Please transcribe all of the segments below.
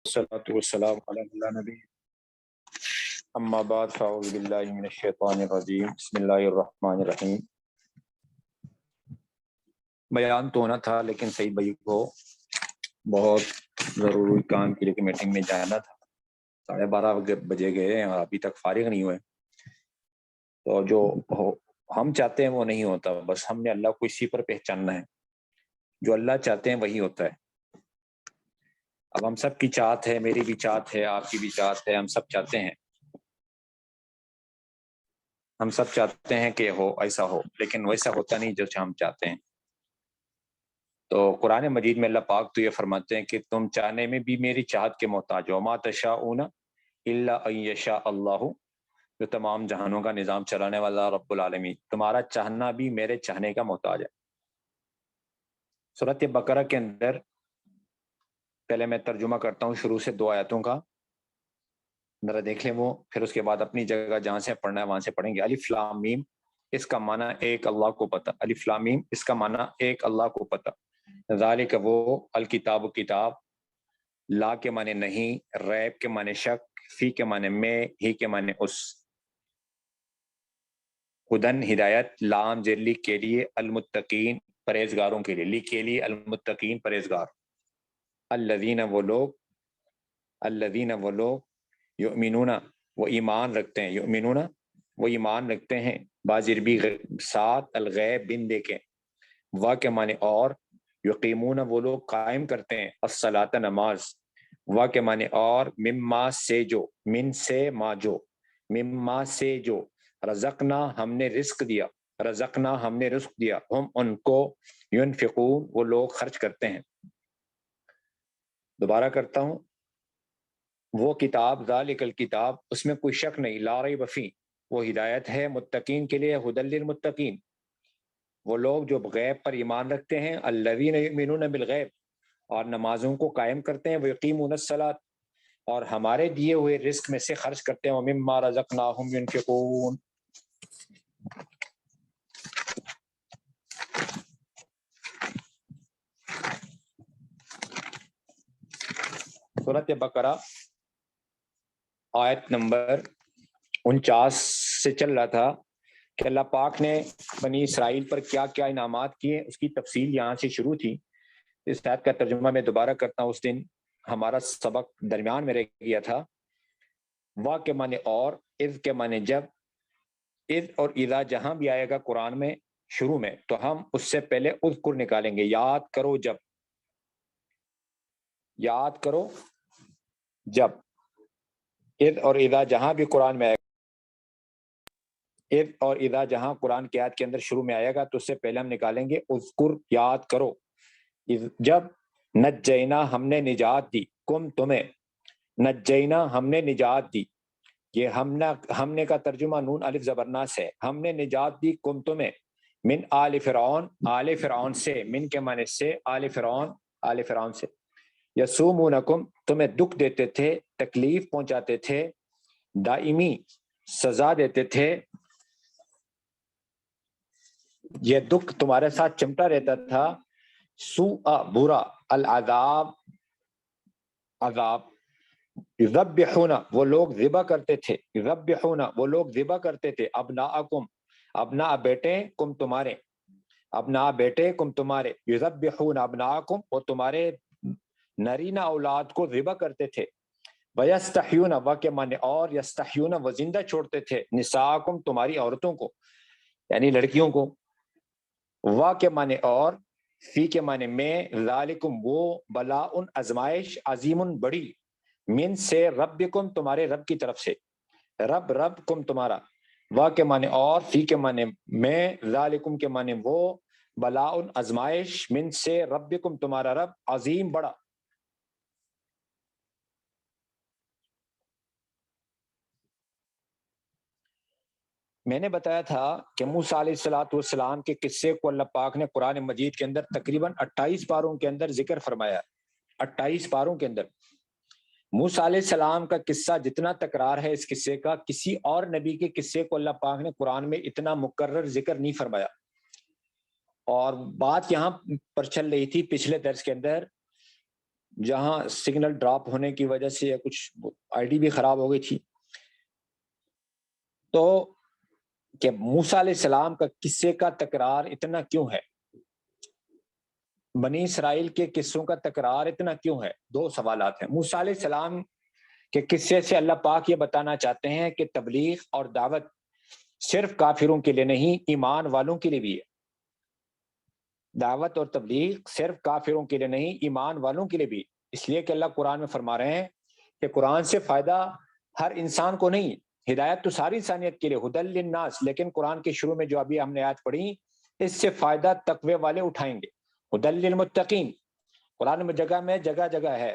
والصلاة والسلام على نبی اما بعد فاعوذ باللہ من الشیطان الرجیم بسم اللہ الرحمن الرحیم۔ بیان تو ہونا تھا لیکن سعید بھائی کو بہت ضروری کام کے لیے میٹنگ میں جانا تھا، 12:30 بجے گئے ہیں اور ابھی تک فارغ نہیں ہوئے۔ تو جو ہم چاہتے ہیں وہ نہیں ہوتا، بس ہم نے اللہ کو اسی پر پہچاننا ہے، جو اللہ چاہتے ہیں وہی ہوتا ہے۔ اب ہم سب کی چاہت ہے، میری بھی چاہت ہے، آپ کی بھی چاہت ہے، ہم سب چاہتے ہیں، ہم سب چاہتے ہیں کہ ہو ایسا ہو، لیکن ویسا ہوتا نہیں جیسے ہم چاہتے ہیں۔ تو قرآن مجید میں اللہ پاک تو یہ فرماتے ہیں کہ تم چاہنے میں بھی میری چاہت کے محتاج ہو، ما تشاءون الا ان یشاء اللہ، جو تمام جہانوں کا نظام چلانے والا رب العالمین، تمہارا چاہنا بھی میرے چاہنے کا محتاج ہے۔ سورۃ بقرہ کے اندر پہلے میں ترجمہ کرتا ہوں شروع سے 2 آیتوں کا، ذرا دیکھ لیں وہ، پھر اس کے بعد اپنی جگہ جہاں سے پڑھنا ہے وہاں سے پڑھیں گے۔ الف لام میم، اس کا معنی ایک اللہ کو پتہ، الف لام میم اس کا معنی ایک اللہ کو پتہ، ذالک وہ، الکتاب کتاب، لا کے معنی نہیں، ریب کے معنی شک، فی کے معنی میں، ہی کے معنی اس، ہدن ہدایت، لام جلی کے لیے، المتقین پرہیزگاروں کے لیے، لی کے لیے المتقین پرہیزگار، الذین وہ لوگ، الذین وہ لوگ، یؤمنون وہ ایمان رکھتے ہیں، یؤمنون وہ ایمان رکھتے ہیں، بازربی ساتھ، الغیب بن دے کے، وا کے معنی اور، یقیمون وہ لوگ قائم کرتے ہیں، الصلاۃ نماز، وا کے معنی اور، مما سے جو، من سے ما جو، مما سے جو، رزقنا ہم نے رزق دیا، رزقنا ہم نے رزق دیا، ہم ان کو، ينفقون وہ لوگ خرچ کرتے ہیں۔ دوبارہ کرتا ہوں، وہ کتاب، ذالک الکتاب، اس میں کوئی شک نہیں، لا ریب فی، وہ ہدایت ہے متقین کے لیے، ھدی للمتقین، وہ لوگ جو غیب پر ایمان رکھتے ہیں، الذین یؤمنون بالغیب، اور نمازوں کو قائم کرتے ہیں، ویقیمون الصلاۃ، اور ہمارے دیے ہوئے رزق میں سے خرچ کرتے ہیں، ومما رزقناہم ینفقون۔ سورۃ بقرہ آیت نمبر 49 سے چل رہا تھا کہ اللہ پاک نے بنی اسرائیل پر کیا کیا انعامات کیے، اس کی تفصیل یہاں سے شروع تھی۔ اس آیت کا ترجمہ میں دوبارہ کرتا ہوں، اس دن ہمارا سبق درمیان میں رہ گیا تھا۔ وا کے معنی اور، اذ کے معنی جب، اذ اور اذا جہاں بھی آئے گا قرآن میں شروع میں تو ہم اس سے پہلے اذکر نکالیں گے، یاد کرو جب، یاد کرو جب، اذ اور اذا جہاں بھی قرآن میں آئے گا، اذ اور اذا جہاں قرآن کی آیت کے اندر شروع میں آئے گا تو اس سے پہلے ہم نکالیں گے اذکر، یاد کرو، جب نجینا ہم نے نجات دی، کم تمہیں، نجینا ہم نے نجات دی، یہ ہم نے کا ترجمہ نون الف زبرناس ہے، ہم نے نجات دی کم تمہیں، من آل فرعون، آل فرعون سے، من کے معنی سے، آل فرعون، آل فرعون سے، یسومونکم تمہیں دکھ دیتے تھے، تکلیف پہنچاتے تھے، دائمی سزا دیتے تھے، یہ دکھ تمہارے ساتھ چمٹا رہتا تھا، سوء برا، العذاب عذاب، یذبحون وہ لوگ ذبح کرتے تھے، یذبحون وہ لوگ ذبح کرتے تھے، ابناءکم ابناء بیٹے، کم تمہارے، ابناء بیٹے کم تمہارے، یذبحون ابناءکم وہ تمہارے نرینہ اولاد کو ذبح کرتے تھے، ویستحیون و کے معنی اور، یستحیون وہ زندہ چھوڑتے تھے، نساءکم تمہاری عورتوں کو یعنی لڑکیوں کو، وا کے معنی اور، فی کے معنی میں، ذالکم وہ، بلاء آزمائش، عظیم بڑی، من سے، ربکم تمہارے رب کی طرف سے، رب کم تمہارا، وا کے معنی اور، فی کے معنی میں، ذالکم کے معنی وہ، بلاء آزمائش، من سے، ربکم تمہارا رب، عظیم بڑا۔ میں نے بتایا تھا کہ موسیٰ علیہ السلام کے قصے کو اللہ پاک نے قرآن مجید کے اندر تقریباً 28 پاروں کے اندر ذکر فرمایا، 28 پاروں کے اندر۔ موسیٰ علیہ السلام کا قصہ جتنا تکرار ہے اس قصے کا، کسی اور نبی کے قصے کو اللہ پاک نے قرآن میں اتنا مکرر ذکر نہیں فرمایا۔ اور بات یہاں پر چل رہی تھی پچھلے درس کے اندر جہاں سگنل ڈراپ ہونے کی وجہ سے کچھ آئی ڈی بھی خراب ہو گئی تھی. تو کہ موسیٰ علیہ السلام کا قصے کا تکرار اتنا کیوں ہے, بنی اسرائیل کے قصوں کا تکرار اتنا کیوں ہے؟ دو سوالات ہیں. موسیٰ علیہ السلام کے قصے سے اللہ پاک یہ بتانا چاہتے ہیں کہ تبلیغ اور دعوت صرف کافروں کے لیے نہیں, ایمان والوں کے لیے بھی ہے. دعوت اور تبلیغ صرف کافروں کے لیے نہیں, ایمان والوں کے لیے بھی. اس لیے کہ اللہ قرآن میں فرما رہے ہیں کہ قرآن سے فائدہ ہر انسان کو نہیں, ہدایت تو ساری انسانیت کے لیے, ہدی للناس, لیکن قرآن کے شروع میں جو ابھی ہم نے آیت پڑھی, اس سے فائدہ تقوی والے اٹھائیں گے. ہدی للمتقین, قرآن میں جگہ جگہ ہے.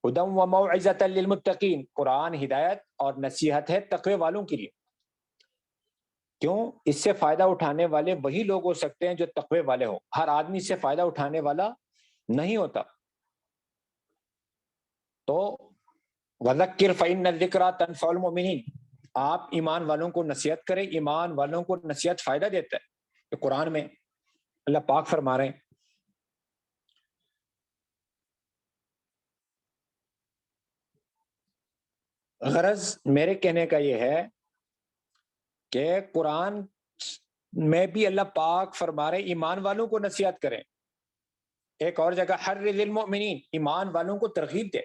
ہدی و موعظۃ للمتقین, قرآن ہدایت اور نصیحت ہے تقوی والوں کے لیے. کیوں؟ اس سے فائدہ اٹھانے والے وہی لوگ ہو سکتے ہیں جو تقوی والے ہوں, ہر آدمی سے فائدہ اٹھانے والا نہیں ہوتا. تو وذکر فإن الذکریٰ تنفع المؤمنین, آپ ایمان والوں کو نصیحت کریں, ایمان والوں کو نصیحت فائدہ دیتا ہے. تو قرآن میں اللہ پاک فرما رہے ہیں. غرض میرے کہنے کا یہ ہے کہ قرآن میں بھی اللہ پاک فرما رہے ایمان والوں کو نصیحت کریں. ایک اور جگہ حرض المؤمنین, ایمان والوں کو ترغیب دے.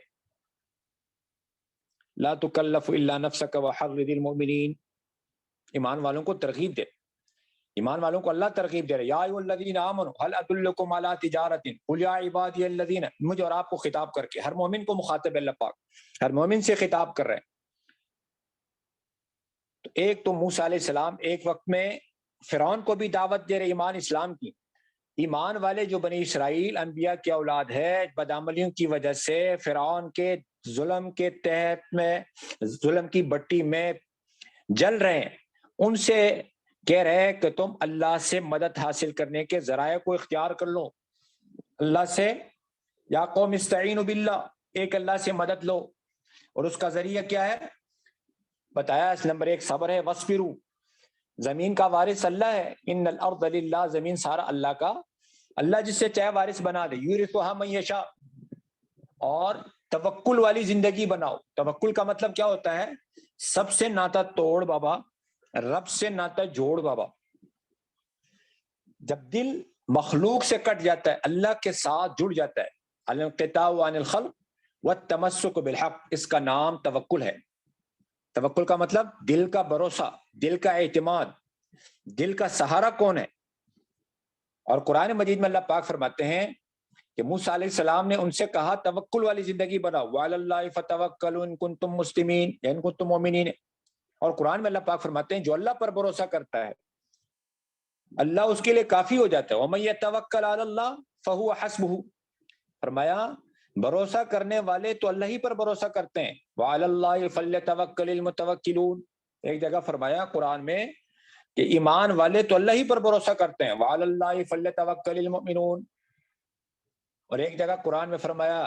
لا تکلف الا نفسک وحرض المؤمنین, ایمان والوں کو ترغیب دے. ایمان والوں کو اللہ ترغیب دے رہے, یا ایھا الذین آمنوا هل ادلکم علی تجارۃ قل یا عبادی الذین, مجھے اور آپ کو خطاب کر کے, ہر مومن کو مخاطب ہے اللہ پاک, ہر مومن سے خطاب کر رہے ہیں. تو ایک تو موسیٰ علیہ السلام ایک وقت میں فرعون کو بھی دعوت دے رہے ایمان اسلام کی. ایمان والے جو بنی اسرائیل انبیاء کی اولاد ہے, بدعملیوں کی وجہ سے فرعون کے ظلم کے تحت میں, ظلم کی بٹی میں جل رہے ہیں, ان سے کہہ رہے ہیں کہ تم اللہ سے مدد حاصل کرنے کے ذرائع کو اختیار کر لو. اللہ سے, یا قوم استعینوا باللہ, ایک اللہ سے مدد لو. اور اس کا ذریعہ کیا ہے بتایا, اس نمبر 1 صبر ہے. وَاصْبِرُوا, زمین کا وارث اللہ ہے. ان الارض للہ, زمین سارا اللہ کا, اللہ جس سے چاہے وارث بنا دے. یورثھا من یشاء, اور توکل والی زندگی بناؤ. توکل کا مطلب کیا ہوتا ہے؟ سب سے ناتا توڑ بابا, رب سے ناتا جوڑ بابا. جب دل مخلوق سے کٹ جاتا ہے, اللہ کے ساتھ جڑ جاتا ہے, الانقطاع عن الخلق والتمسک بالحق, اس کا نام توکل ہے. توکل کا مطلب دل کا بھروسہ, دل کا اعتماد, دل کا سہارا کون ہے؟ اور قرآن مجید میں اللہ پاک فرماتے ہیں کہ موسیٰ علیہ السلام نے ان سے کہا توکل والی زندگی بناؤ. وعلی اللہ فتوکلوا ان کنتم مسلمین, ان کنتم مؤمنین. اور قرآن میں اللہ پاک فرماتے ہیں جو اللہ پر بھروسہ کرتا ہے اللہ اس کے لیے کافی ہو جاتا ہے. ومن یتوکل علی اللہ فہو حسبہ, فرمایا بھروسہ کرنے والے تو اللہ ہی پر بھروسہ کرتے ہیں. وعلی اللہ فلیتوکل المتوکلون, ایک جگہ فرمایا قرآن میں کہ ایمان والے تو اللہ ہی پر بھروسہ کرتے ہیں. وعلی اللہ فلیتوکل المؤمنون. اور ایک جگہ قرآن میں فرمایا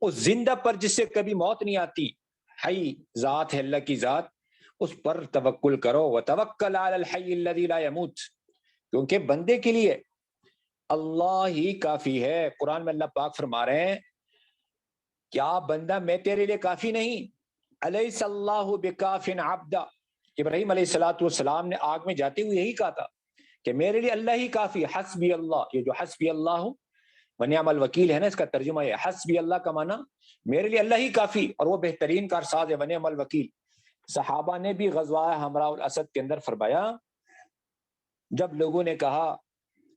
اس زندہ پر جس سے کبھی موت نہیں آتی, حی ذات ہے اللہ کی ذات, اس پر توکل کرو. وتوکل علی الحی الذی لا یموت, کیونکہ بندے کے لیے اللہ ہی کافی ہے. قرآن میں اللہ پاک فرما رہے ہیں کیا بندہ میں تیرے لیے کافی نہیں؟ الیس اللہ بکاف عبدا, ابراہیم علیہ السلام نے آگ میں جاتے ہوئے یہی کہا تھا کہ میرے لیے اللہ ہی کافی. حسبی اللہ, یہ جو حسبی اللہ ونعم الوکیل ہے نا, اس کا ترجمہ ہے حسبی اللہ کا معنی میرے لیے اللہ ہی کافی, اور وہ بہترین کارساز ہے ونعم الوکیل. صحابہ نے بھی غزوہ حمراء الاسد کے اندر فرمایا, جب لوگوں نے کہا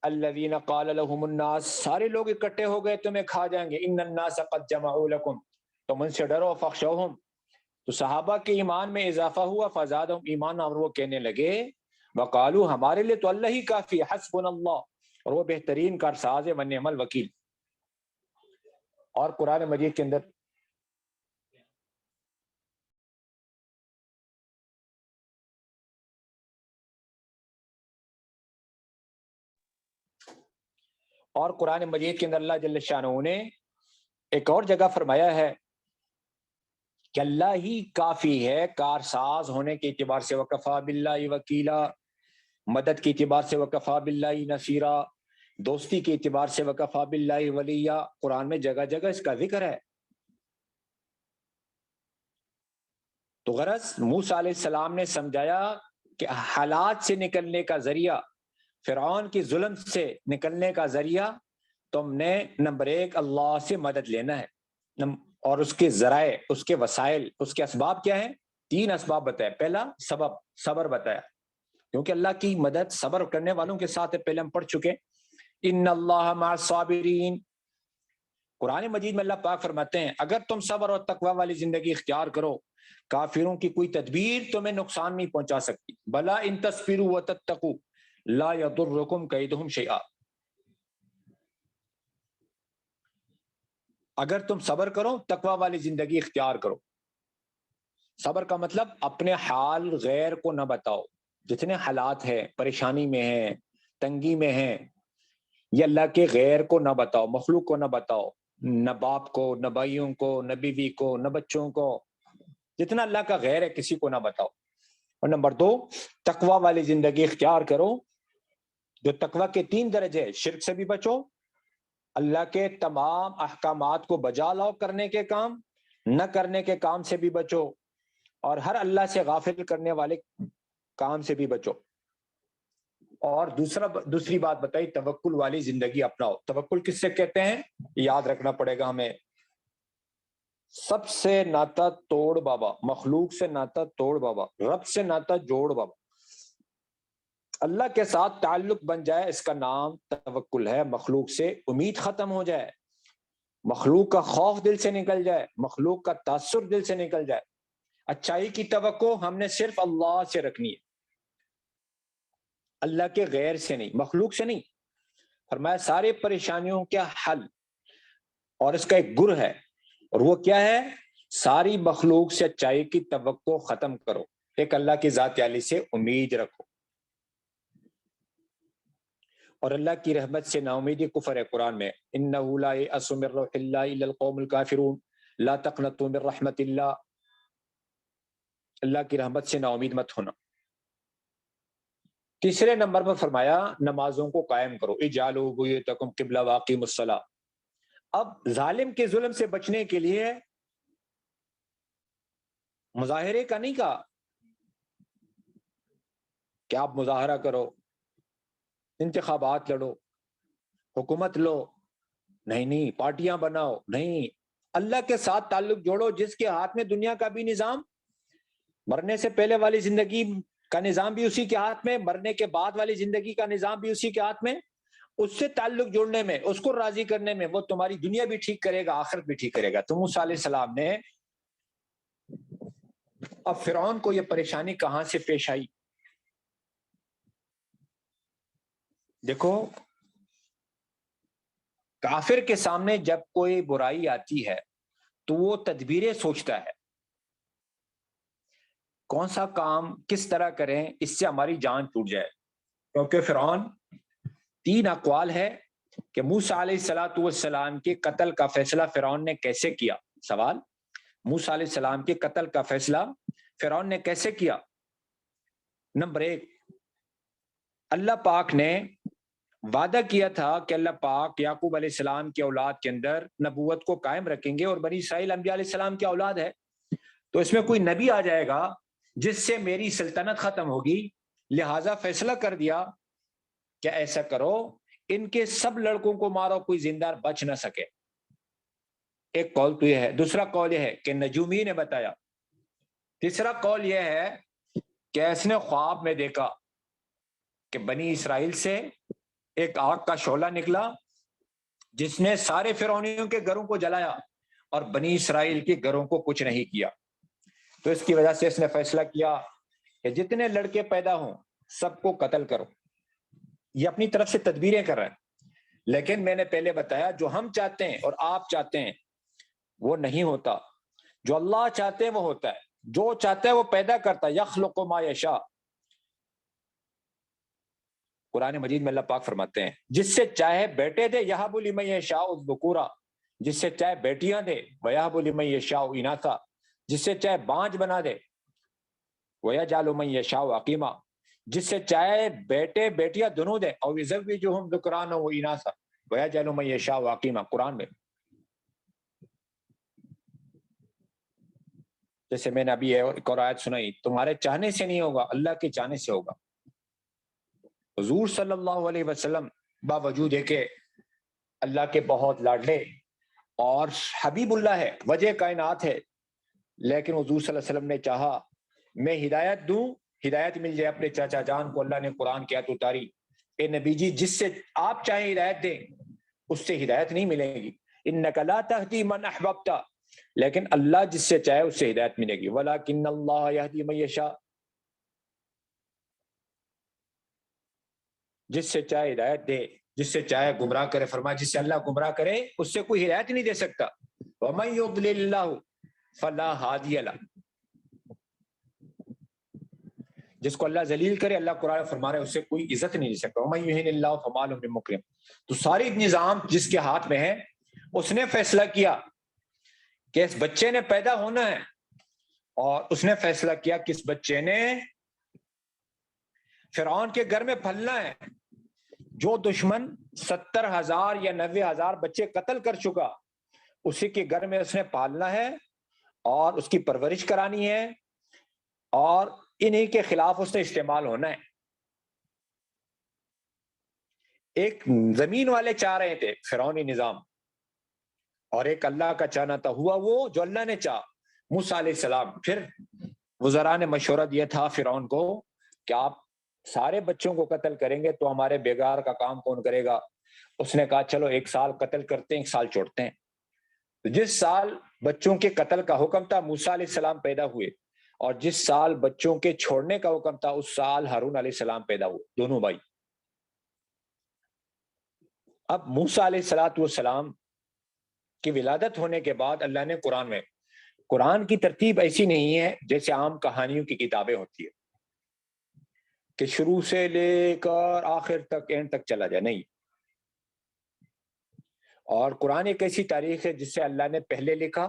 الذین قال لهم الناس, سارے لوگ اکٹھے ہو گئے تمہیں کھا جائیں گے, ان الناس قد جمعوا لکم, تم ان سے ڈرو, فخشوہم, تو صحابہ کے ایمان میں اضافہ ہوا, فزادہم ایمان, اور وہ کہنے لگے وقالو ہمارے لیے تو اللہ ہی کافی, حسبنا اللہ, اور وہ بہترین کارساز ہے ونعم الوکیل. اور قرآن مجید کے اندر اللہ جل شانہ نے ایک اور جگہ فرمایا ہے کہ اللہ ہی کافی ہے کارساز ہونے کے اعتبار سے, وکفا باللہ وکیلا, مدد کے اعتبار سے وکفا باللہ نصیرا, دوستی کے اعتبار سے وکفا باللہ ولیہ، قرآن میں جگہ جگہ اس کا ذکر ہے. تو غرض موسیٰ علیہ السلام نے سمجھایا کہ حالات سے نکلنے کا ذریعہ، فرعون کی ظلم سے نکلنے کا ذریعہ تم نے نمبر 1 اللہ سے مدد لینا ہے، اور اس کے ذرائع، اس کے وسائل، اس کے اسباب کیا ہیں؟ 3 اسباب بتایا. پہلا سبب، صبر بتایا، کیونکہ اللہ کی مدد صبر کرنے والوں کے ساتھ ہے، پہلے ہم پڑھ چکے. ان اللہ مع الصابرین، قرآن مجید میں اللہ پاک فرماتے ہیں اگر تم صبر اور تقوی والی زندگی اختیار کرو، کافروں کی کوئی تدبیر تمہیں نقصان نہیں پہنچا سکتی. بلا ان تصبروا وتتقوا لا یضرکم کیدہم شیئا، اگر تم صبر کرو، تقوی والی زندگی اختیار کرو. صبر کا مطلب اپنے حال غیر کو نہ بتاؤ، جتنے حالات ہیں، پریشانی میں ہیں، تنگی میں ہیں، یہ اللہ کے غیر کو نہ بتاؤ، مخلوق کو نہ بتاؤ، نہ باپ کو، نہ بھائیوں کو، نہ بیوی کو، نہ بچوں کو، جتنا اللہ کا غیر ہے کسی کو نہ بتاؤ. اور نمبر 2 تقوی والی زندگی اختیار کرو، جو تقوی کے 3 درجے، شرک سے بھی بچو، اللہ کے تمام احکامات کو بجا لاؤ کرنے کے کام، نہ کرنے کے کام سے بھی بچو، اور ہر اللہ سے غافل کرنے والے کام سے بھی بچو. اور دوسری بات بتائی، توکل والی زندگی اپناؤ. توکل کس سے کہتے ہیں؟ یاد رکھنا پڑے گا ہمیں. سب سے ناتا توڑ بابا، مخلوق سے ناتا توڑ بابا، رب سے ناتا جوڑ بابا. اللہ کے ساتھ تعلق بن جائے، اس کا نام توکل ہے. مخلوق سے امید ختم ہو جائے، مخلوق کا خوف دل سے نکل جائے، مخلوق کا تاثر دل سے نکل جائے. اچھائی کی توقع ہم نے صرف اللہ سے رکھنی ہے، اللہ کے غیر سے نہیں، مخلوق سے نہیں. فرمایا سارے پریشانیوں کا حل اور اس کا ایک گر ہے، اور وہ کیا ہے؟ ساری مخلوق سے اچائی کی توقع ختم کرو، ایک اللہ کی ذات عالی سے امید رکھو. اور اللہ کی رحمت سے نا امیدی کفر ہے. قرآن میں انہ لا یأس من روح اللہ الا القوم الکافرون لا تقنطوا من رحمت اللہ، اللہ کی رحمت سے نا امید مت ہونا. تیسرے نمبر پر فرمایا نمازوں کو قائم کرو، اجعلوا بیوتکم قبلہ واقیموا الصلاۃ. اب ظالم کے ظلم سے بچنے کے لیے مظاہرے کا نہیں کہا کہ آپ مظاہرہ کرو، انتخابات لڑو، حکومت لو، نہیں، پارٹیاں بناؤ، نہیں. اللہ کے ساتھ تعلق جوڑو، جس کے ہاتھ میں دنیا کا بھی نظام، مرنے سے پہلے والی زندگی کا نظام بھی اسی کے ہاتھ میں، مرنے کے بعد والی زندگی کا نظام بھی اسی کے ہاتھ میں. اس سے تعلق جوڑنے میں، اس کو راضی کرنے میں، وہ تمہاری دنیا بھی ٹھیک کرے گا، آخرت بھی ٹھیک کرے گا. تو موسیٰ علیہ السلام نے، اب فرعون کو یہ پریشانی کہاں سے پیش آئی؟ دیکھو، کافر کے سامنے جب کوئی برائی آتی ہے تو وہ تدبیریں سوچتا ہے، کون سا کام کس طرح کریں اس سے ہماری جان چھوٹ جائے. کیونکہ فرعون 3 اقوال ہے کہ موسیٰ علیہ السلام کے قتل کا فیصلہ فرعون نے کیسے کیا. سوال، موسیٰ علیہ السلام کے قتل کا فیصلہ فرعون نے کیسے کیا؟ نمبر 1، اللہ پاک نے وعدہ کیا تھا کہ اللہ پاک یعقوب علیہ السلام کی اولاد کے اندر نبوت کو قائم رکھیں گے، اور بنی اسرائیل انبیاء علیہ السلام کی اولاد ہے، تو اس میں کوئی نبی آ جائے گا جس سے میری سلطنت ختم ہوگی. لہٰذا فیصلہ کر دیا کہ ایسا کرو، ان کے سب لڑکوں کو مارو، کوئی زندہ بچ نہ سکے. ایک قول تو یہ ہے. دوسرا قول یہ ہے کہ نجومی نے بتایا. تیسرا قول یہ ہے کہ اس نے خواب میں دیکھا کہ بنی اسرائیل سے ایک آگ کا شعلہ نکلا جس نے سارے فرعونیوں کے گھروں کو جلایا اور بنی اسرائیل کے گھروں کو کچھ نہیں کیا. تو اس کی وجہ سے اس نے فیصلہ کیا کہ جتنے لڑکے پیدا ہوں سب کو قتل کرو. یہ اپنی طرف سے تدبیریں کر رہے ہیں، لیکن میں نے پہلے بتایا جو ہم چاہتے ہیں اور آپ چاہتے ہیں وہ نہیں ہوتا، جو اللہ چاہتے ہیں وہ ہوتا ہے، جو چاہتا ہے وہ پیدا کرتا ہے. یخلق ما یشاء. قرآن مجید میں اللہ پاک فرماتے ہیں جس سے چاہے بیٹے دے یہب لمن یشاء الذکورا، جس سے چاہے بیٹیاں دے ویہب لمن یشاء اناثا، جس سے چاہے بانج بنا دے ویجعل من یشاء عقیما، جس سے چاہے بیٹے بیٹیاں دونوں دیں، اور یزوجہم ذکرانا و اناثا ویجعل من یشاء عقیما، قرآن میں. جیسے میں نے ابھی ایک اور آیت سنائی، تمہارے چاہنے سے نہیں ہوگا، اللہ کے چاہنے سے ہوگا. حضور صلی اللہ علیہ وسلم باوجود ہے کہ اللہ کے بہت لاڈلے اور حبیب اللہ ہے، وجہ کائنات ہے، لیکن حضور صلی اللہ علیہ وسلم نے چاہا میں ہدایت دوں، ہدایت مل جائے اپنے چاچا جان کو. اللہ نے قرآن کی آیت اتاری، اے نبی جی جس سے آپ چاہیں ہدایت دیں اس سے ہدایت نہیں ملے گی. انک لا تہدی من احببت، لیکن اللہ جس سے چاہے اس سے ہدایت ملے گی. ولکن اللہ یہدی من یشاء، جس سے چاہے ہدایت دے، جس سے چاہے گمراہ کرے. فرمایا جس سے اللہ گمراہ کرے اس سے کوئی ہدایت نہیں دے سکتا. ومن یضلل اللہ فلا ہادی له، جس کو اللہ ذلیل کرے، اللہ قرآن فرما رہے اس سے کوئی عزت نہیں دے سکتا. ومن یہن اللہ فما له من مکرم. تو ساری نظام جس کے ہاتھ میں ہے، اس نے فیصلہ کیا کہ اس بچے نے پیدا ہونا ہے، اور اس نے فیصلہ کیا کہ اس بچے نے فرعون کے گھر میں پھلنا ہے. جو دشمن 70,000 یا 90,000 بچے قتل کر چکا، اسی کے گھر میں اس نے پالنا ہے اور اس کی پرورش کرانی ہے، اور انہی کے خلاف اس نے استعمال ہونا ہے. ایک زمین والے چاہ رہے تھے فرعونی نظام، اور ایک اللہ کا چاہنا تھا. ہوا وہ جو اللہ نے چاہا. موسیٰ علیہ السلام، پھر وزراء نے مشورہ دیا تھا فرعون کو کہ آپ سارے بچوں کو قتل کریں گے تو ہمارے بیگار کا کام کون کرے گا. اس نے کہا چلو 1 سال قتل کرتے ہیں، 1 سال چھوڑتے ہیں. جس سال بچوں کے قتل کا حکم تھا موسیٰ علیہ السلام پیدا ہوئے، اور جس سال بچوں کے چھوڑنے کا حکم تھا اس سال ہارون علیہ السلام پیدا ہوئے، دونوں بھائی. اب موسیٰ علیہ السلام کی ولادت ہونے کے بعد اللہ نے قرآن کی ترتیب ایسی نہیں ہے جیسے عام کہانیوں کی کتابیں ہوتی ہے کہ شروع سے لے کر آخر تک اینڈ تک چلا جائے، نہیں. اور قرآن ایک ایسی تاریخ ہے جس سے اللہ نے پہلے لکھا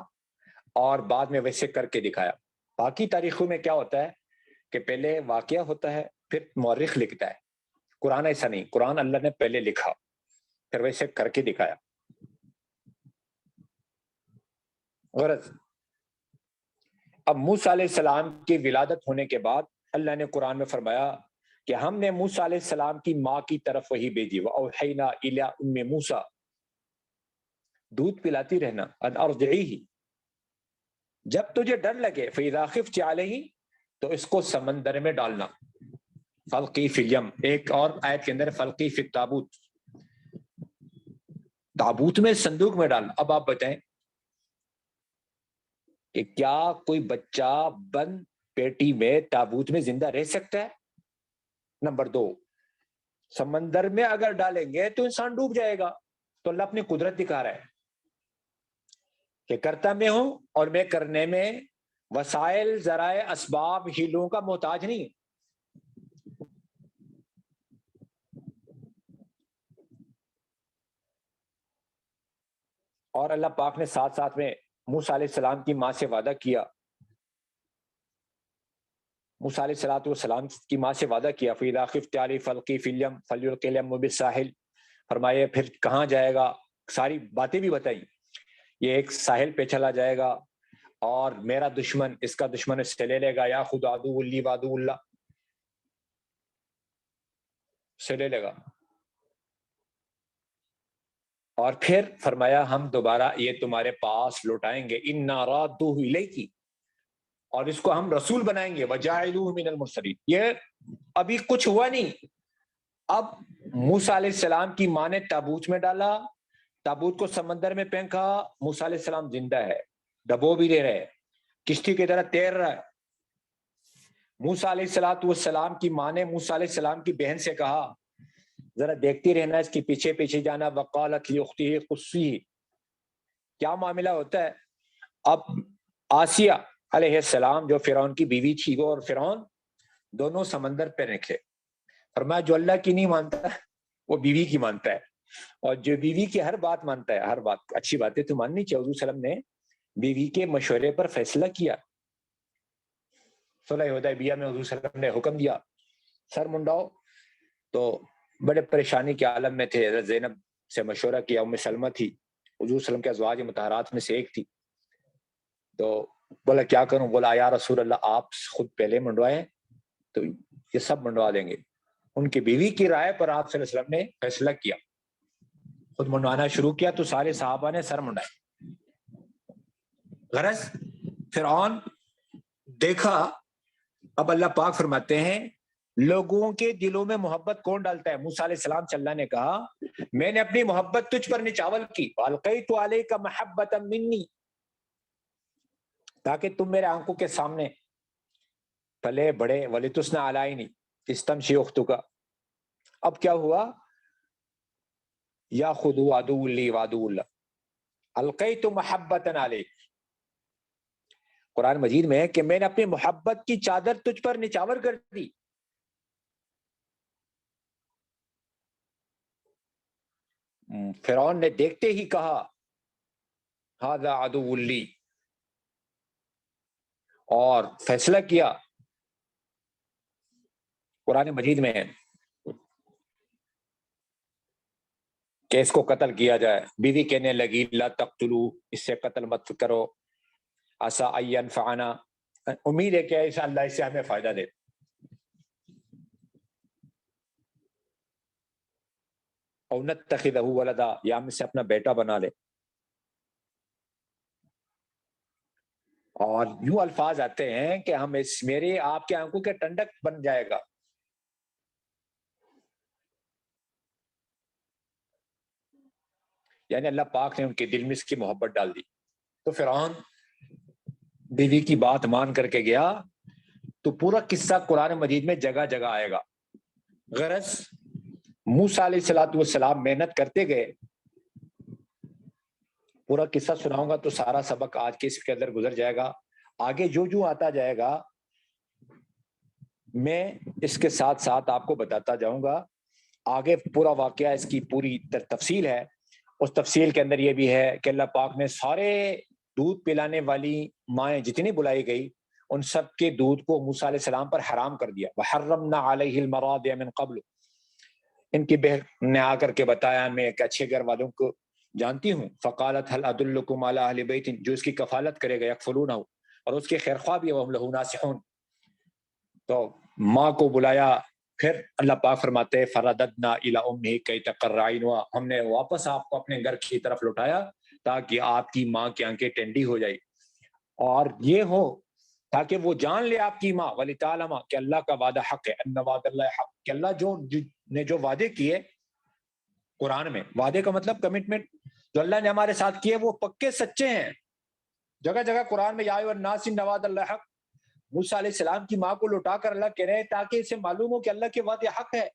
اور بعد میں ویسے کر کے دکھایا. باقی تاریخوں میں کیا ہوتا ہے کہ پہلے واقعہ ہوتا ہے پھر مورخ لکھتا ہے. قرآن ایسا نہیں، قرآن اللہ نے پہلے لکھا پھر ویسے کر کے دکھایا. غرض اب موسیٰ علیہ السلام کی ولادت ہونے کے بعد اللہ نے قرآن میں فرمایا کہ ہم نے موسیٰ علیہ السلام کی ماں کی طرف وحی بھیجی. وَأَوْحَيْنَا إِلَىٰ أُمِّ مُوسَىٰ، دودھ پلاتی رہنا. ان ارضعیہ، جب تجھے ڈر لگے فَإِذَا خِفْتِ عَلَيْهِ، تو اس کو سمندر میں ڈالنا. فَالْقِي فِي الْيَمِّ، ایک اور آیت کے اندر فَالْقِي فِي التَّابُوتِ، تابوت میں، صندوق میں ڈالنا. اب آپ بتائیں کہ کیا کوئی بچہ بند پیٹی میں تابوت میں زندہ رہ سکتا ہے؟ نمبر 2، سمندر میں اگر ڈالیں گے تو انسان ڈوب جائے گا. تو اللہ اپنی قدرت دکھا رہا ہے کہ کرتا میں ہوں، اور میں کرنے میں وسائل، ذرائع، اسباب، ہیلوں کا محتاج نہیں. اور اللہ پاک نے ساتھ ساتھ میں موسیٰ علیہ السلام کی ماں سے وعدہ کیا، موسیٰ علیہ السلام کی ماں سے وعدہ کیا فَإِذَا خِفْتِ عَلَيْهِ فَالْقِي فِي الْيَمِّ فَلْيُلْقِ الْيَمُّ بِالسَّاحِلِ. فرمایا پھر کہاں جائے گا، ساری باتیں بھی بتائیں. یہ ایک ساحل پہ چلا جائے گا اور میرا دشمن اس کا دشمن اس سے لے لے گا، یا خود عدو لی وعدو اللہ سے لے لے گا. اور پھر فرمایا ہم دوبارہ یہ تمہارے پاس لوٹائیں گے. اِنَّا رَادُّوهُ إِلَيْكِ، اور اس کو ہم رسول بنائیں گے. وَجَاعِلُوهُ مِنَ الْمُرْسَلِينَ. یہ ابھی کچھ ہوا نہیں. اب موسیٰ علیہ السلام کی ماں نے تابوت میں ڈالا، تابوت کو سمندر میں پھینکا. موسیٰ علیہ السلام زندہ ہے، ڈبو بھی دے رہے، کشتی کی طرح تیر رہا ہے. موسیٰ علیہ السلام کی ماں نے موسیٰ علیہ السلام کی بہن سے کہا ذرا دیکھتی رہنا، اس کی پیچھے پیچھے جانا. وقالت لأختہ قصیہ، کیا معاملہ ہوتا ہے. اب آسیہ علیہ السلام جو فرعون کی بیوی تھی، وہ اور فرعون دونوں سمندر پہ نکلے. فرمایا جو اللہ کی نہیں مانتا وہ بیوی کی مانتا ہے، اور جو بیوی کی ہر بات مانتا ہے، ہر بات اچھی باتیں تو ماننی چاہیے. حضور صلی اللہ علیہ وسلم نے بیوی کے مشورے پر فیصلہ کیا. صلح حدیبیہ میں حضور صلی اللہ علیہ وسلم نے حکم دیا سر منڈاؤ. تو بڑے پریشانی کے عالم میں تھے. حضرت زینب سے مشورہ کیا. ام سلمہ تھی حضور صلی اللہ علیہ وسلم کے ازواج مطہرات میں سے ایک تھی. تو بولا کیا کروں؟ بولا یا رسول اللہ آپ خود پہلے منڈوائیں تو یہ سب منڈوا دیں گے. ان کی بیوی کی رائے پر آپ صلی اللہ علیہ وسلم نے فیصلہ کیا, خود منڈوانا شروع کیا تو سارے صحابہ نے سر منڈائے. غرض فرعون دیکھا. اب اللہ پاک فرماتے ہیں لوگوں کے دلوں میں محبت کون ڈالتا ہے؟ موسیٰ علیہ السلام سے اللہ نے کہا میں نے اپنی محبت تجھ پر نچاول کی. القیت علیک محبۃ منی, تاکہ تم میرے آنکھوں کے سامنے پلے بڑے. ولتسنى علی عینی استمشی اختک. اب کیا ہوا؟ یا خذوا عدو لی وعدو اللہ القیت محبۃ علیک. قرآن مجید میں ہے کہ میں نے اپنی محبت کی چادر تجھ پر نچاور کر دی. فرعون نے دیکھتے ہی کہا ھذا عدو لی, اور فیصلہ کیا. قرآن مجید میں ہے کہ اس کو قتل کیا جائے. بیوی کہنے لگی لا تقتلوا, اس سے قتل مت کرو. عسى ان ينفعنا, امید ہے کہ ایسا اللہ اس سے ہمیں فائدہ دے. او نتخذہ ولدا, یا ہم سے اپنا بیٹا بنا لے. اور یوں الفاظ آتے ہیں کہ ہم اس میرے آپ کے آنکھوں کے ٹنڈک بن جائے گا. یعنی اللہ پاک نے ان کے دل میں اس کی محبت ڈال دی. تو فرعون بیوی کی بات مان کر کے گیا. تو پورا قصہ قرآن مجید میں جگہ جگہ آئے گا. غرض موسیٰ علیہ السلام محنت کرتے گئے. پورا قصہ سناؤں گا تو سارا سبق آج کے اس کے اندر گزر جائے گا. آگے جو جو آتا جائے گا میں اس کے ساتھ ساتھ آپ کو بتاتا جاؤں گا. آگے پورا واقعہ اس کی پوری تفصیل ہے. اس تفصیل کے اندر یہ بھی ہے کہ اللہ پاک نے سارے دودھ پلانے والی مائیں جتنی بلائی گئی ان سب کے دودھ کو موسیٰ علیہ السلام پر حرام کر دیا. وَحَرَّمْنَا عَلَيْهِ الْمَرَاضِعَ مِنْ قَبْلُ, ان کی بہن نے آ کر کے بتایا میں ایک اچھے گھر والوں کو جانتی ہوں. فقالت هل ادلکم علی اہل بیت, جو اس کی کفالت کرے گا, یکفلونہ, اور اس کے خیر خواہ بھی, وہم لہ ناصحون. تو ماں کو بلایا. پھر اللہ پاک فرماتے ہیں فرددنا الی امہ کی تقر عینہا, ہم نے واپس آپ کو اپنے گھر کی طرف لوٹایا تاکہ آپ کی ماں کی آنکھیں ٹھنڈی ہو جائے اور یہ ہو تاکہ وہ جان لے آپ کی ماں ولتعلم کہ اللہ کا وعدہ حق ہے. ان وعد اللہ حق, کہ اللہ نے جو وعدے کیے قرآن میں, وعدے کا مطلب کمٹمنٹ, جو اللہ نے ہمارے ساتھ کیے وہ پکے سچے ہیں. جگہ جگہ قرآن میں یا ایھا الناس ان وعد اللہ حق. موسیٰ علیہ السلام کی ماں کو لوٹا کر اللہ کہہ رہے ہیں تاکہ اسے معلوم ہو کہ اللہ کے وعدے حق ہے.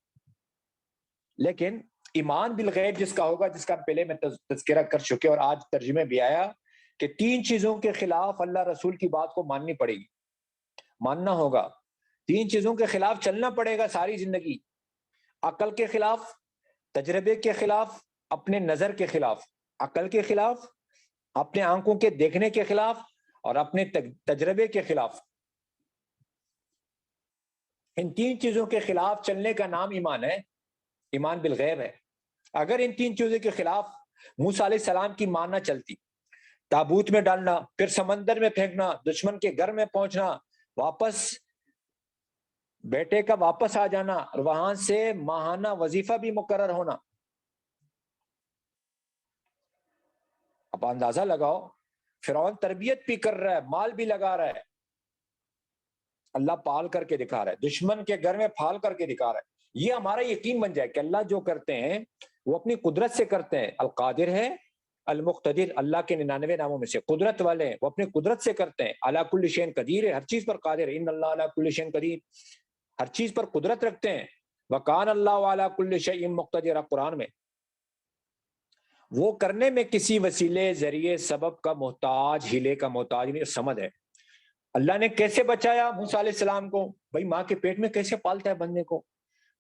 لیکن ایمان بالغیب جس کا ہوگا, جس کا پہلے میں تذکرہ کر چکے اور آج ترجمے بھی آیا کہ 3 چیزوں کے خلاف اللہ رسول کی بات کو ماننی پڑے گی, ماننا ہوگا. 3 چیزوں کے خلاف چلنا پڑے گا ساری زندگی. عقل کے خلاف, تجربے کے خلاف, اپنے نظر کے خلاف. عقل کے خلاف, اپنے آنکھوں کے دیکھنے کے خلاف, اور اپنے تجربے کے خلاف. ان 3 چیزوں کے خلاف چلنے کا نام ایمان ہے, ایمان بالغیب ہے. اگر ان 3 چیزوں کے خلاف موسیٰ علیہ السلام کی مان نہ چلتی, تابوت میں ڈالنا, پھر سمندر میں پھینکنا, دشمن کے گھر میں پہنچنا, واپس بیٹے کا واپس آ جانا, اور وہاں سے ماہانہ وظیفہ بھی مقرر ہونا. اب اندازہ لگاؤ, فرعون تربیت بھی کر رہا ہے, مال بھی لگا رہا ہے, اللہ پال کر کے دکھا رہا ہے, دشمن کے گھر میں پھال کر کے دکھا رہا ہے. یہ ہمارا یقین بن جائے کہ اللہ جو کرتے ہیں وہ اپنی قدرت سے کرتے ہیں. القادر ہے, المقتدر, اللہ کے 99 ناموں میں سے قدرت والے ہیں, وہ اپنی قدرت سے کرتے ہیں. علی کل شیء قدیر ہے, ہر چیز پر قادر ہے. ان اللہ علی کل شیء قدیر, ہر چیز پر قدرت رکھتے ہیں. وکان اللہ علی کل شیء مقتدر, قرآن میں وہ کرنے میں کسی وسیلے, ذریعے, سبب کا محتاج, ہیلے کا محتاج نہیں, سمجھ ہے. اللہ نے کیسے بچایا موسیٰ علیہ السلام کو؟ بھائی ماں کے پیٹ میں کیسے پالتا ہے بندے کو؟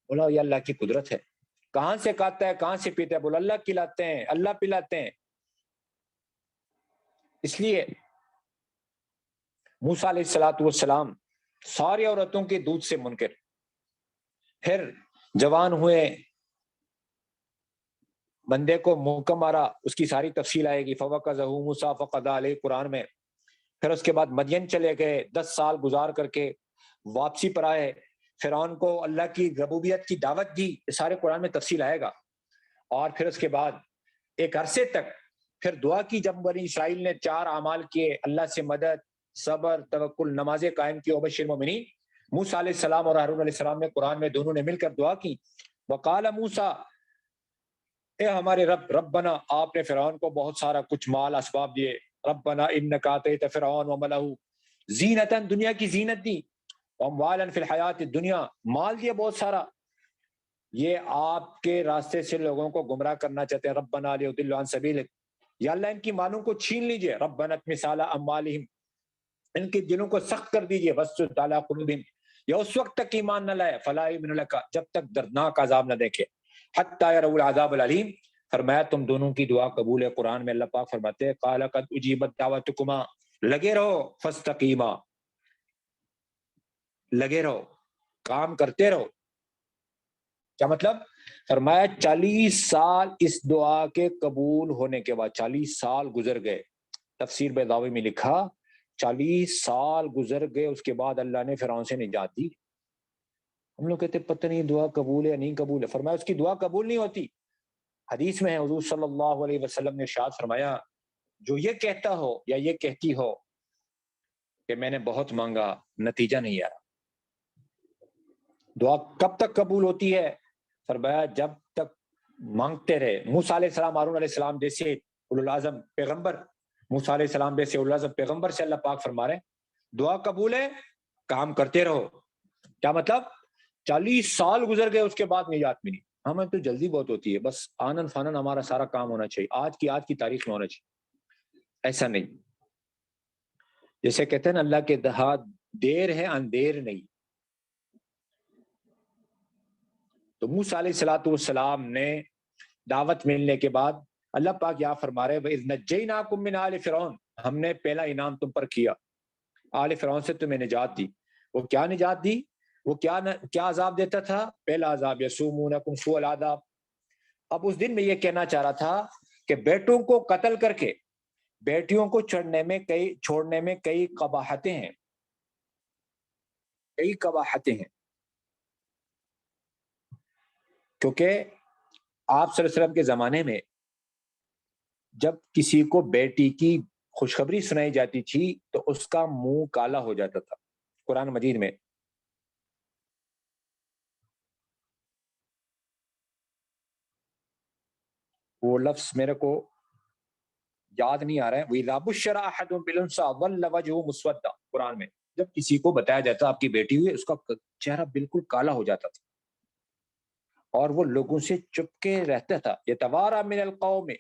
بولا یہ اللہ کی قدرت ہے. کہاں سے کھاتا ہے, کہاں سے پیتا ہے؟ بولا اللہ کھلاتے ہیں, اللہ پلاتے ہیں. اس لیے موسیٰ علیہ السلام ساری عورتوں کے دودھ سے منکر, پھر جوان ہوئے، بندے کو موقع مارا، اس کی ساری تفصیل آئے گی. فوقذہ موسیٰ فقضیٰ علیہ قرآن میں. پھر اس کے بعد مدین چلے گئے، 10 سال گزار کر کے واپسی پر آئے، فرعون کو اللہ کی ربوبیت کی دعوت دی. یہ سارے قرآن میں تفصیل آئے گا. اور پھر اس کے بعد ایک عرصے تک پھر دعا کی، جب بنی اسرائیل نے 4 اعمال کیے، اللہ سے مدد، صبر، توکل، نمازیں قائم کی. وبشر المؤمنین. موسیٰ علیہ السلام اور ہارون علیہ السلام نے قرآن میں دونوں نے مل کر دعا کی. وقال موسیٰ، اے ہمارے رب، ربنا، آپ نے فرعون کو بہت سارا کچھ مال اسباب دیے. ربنا انک آتیت فرعون وملئہ زینۃ، دنیا کی زینت دی، واموالا فی الحیات الدنیا، مال دیا بہت سارا، یہ آپ کے راستے سے لوگوں کو گمراہ کرنا چاہتے ہیں. ربنا لیضلوا عن سبیلک، یا اللہ ان کی مالوں کو چھین لیجئے. ربنا اطمس علی اموالہم، ان کے دلوں کو سخت کر دیجئے. واسجد علی قلوبہم، یا اس وقت تک ایمان نہ لائے. فلا یؤمنون لک، جب تک دردناک عذاب نہ دیکھے. حتی یروا العذاب العلیم، فرمایا تم دونوں کی دعا قبول ہے. قرآن میں اللہ پاک فرماتے ہیں قال قد اجیبت دعوتکما، لگے رہو، فاستقیما، لگے رہو، کام کرتے رہو. کیا مطلب؟ فرمایا 40 سال اس دعا کے قبول ہونے کے بعد، 40 سال گزر گئے. تفسیر بیضاوی میں لکھا 40 سال گزر گئے، اس کے بعد اللہ نے فرعون سے نجات دی. ہم لوگ کہتے پتہ نہیں دعا قبول ہے نہیں قبول ہے. فرمایا اس کی دعا قبول نہیں ہوتی. حدیث میں ہے حضور صلی اللہ علیہ وسلم نے ارشاد فرمایا جو یہ کہتا ہو یا یہ کہتی ہو کہ میں نے بہت مانگا نتیجہ نہیں آیا، دعا کب تک قبول ہوتی ہے؟ فرمایا جب تک مانگتے رہے. موسیٰ علیہ السلام، ہارون علیہ السلام جیسے اولو العزم پیغمبر، موسیٰ علیہ السلام جیسے اولو العزم پیغمبر سے اللہ پاک فرما رہے ہیں دعا قبول ہے، کام کرتے رہو. کیا مطلب؟ 40 سال گزر گئے، اس کے بعد نجات ملی. ہمیں تو جلدی بہت ہوتی ہے، بس آنن فانن ہمارا سارا کام ہونا چاہیے، آج کی تاریخ میں ہونا چاہیے. ایسا نہیں. جیسے کہتے ہیں نا اللہ کے دہاں دیر ہے اندیر نہیں. تو موسیٰ علیہ السلام نے دعوت ملنے کے بعد اللہ پاک کیا فرما رہے وَإِذْ نَجَّيْنَاكُمْ مِنْ آلِ فِرْعَوْنَ، ہم نے پہلا انعام تم پر کیا، آل فرعون سے تمہیں نجات دی. وہ کیا نجات دی؟ وہ کیا عذاب دیتا تھا؟ پہلا عذاب یسومونکم سوء العذاب. اب اس دن میں یہ کہنا چاہ رہا تھا کہ بیٹوں کو قتل کر کے بیٹیوں کو چھوڑنے میں کئی قباحتیں ہیں، کئی قباحتیں ہیں. کیونکہ آپ صلی اللہ علیہ وسلم کے زمانے میں جب کسی کو بیٹی کی خوشخبری سنائی جاتی تھی تو اس کا منہ کالا ہو جاتا تھا. قرآن مجید میں وہ لفظ میرے کو یاد نہیں آ رہا ہے. وَإِذَا بُشِّرَ أَحَدٌ بِالْأُنثَىٰ ظَلَّ وَجْهُهُ مُسْوَدًّا، قرآن میں جب کسی کو بتایا جاتا آپ کی بیٹی ہوئی، اس کا چہرہ بالکل کالا ہو جاتا تھا اور وہ لوگوں سے چپ کے رہتا تھا. يَتَوَارَىٰ مِنَ الْقَوْمِ،